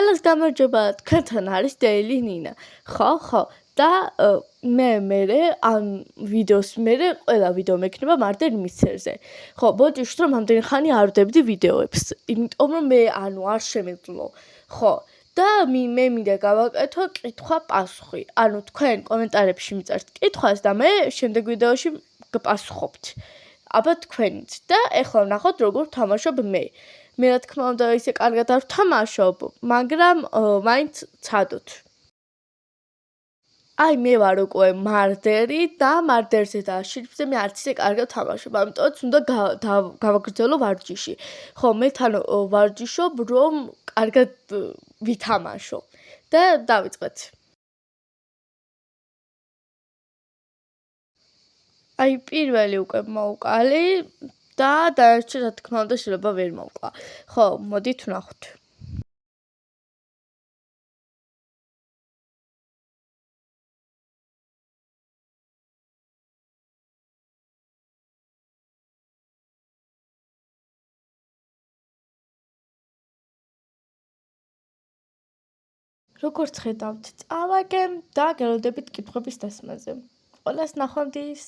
ყველას გამარჯობა, თქვენთან არის Daily Nina. ხო. და მე ამ ვიდეოს მერე ყველა ვიდეო მექნება მარტივ მისცერზე. ხო, ბოდიშთ რომ ამდენი ხანი არ ვდებდი ვიდეოებს, იმიტომ რომ მე არ შემეძლო. ხო, და მე მინდა გავაკეთო კითხვა-პასუხი. თქვენ კომენტარებში მიწერთ კითხვას და მე შემდეგ ვიდეოში გპასუხობთ. აბა თქვენიც და ეხლა ვნახოთ როგორ ვთამაშობ მე. მე რა თქმა უნდა ისე კარგად არ ვთამაშობ, მაგრამ მაინც ცადოთ. მე ვარ უკვე მარდერი და მარდერზე და შიფრზე მე არც ისე კარგად ვთამაშობ, ამიტომაც უნდა გავაგრძელო ვარჯიში. ხო, მე თან ვარჯიშობ, რომ კარგად ვითამაშო და დავიწყეთ. პირველი უკვე მოვკალი და დანარჩენი რა თქმა უნდა შეიძლება ვერ მოვკლა. ხო, მოდით ვნახოთ. როგორც ხედავთ, წავაგემ და გელოდებით კითხვების დასმაზე. ყველას ნახვამდის.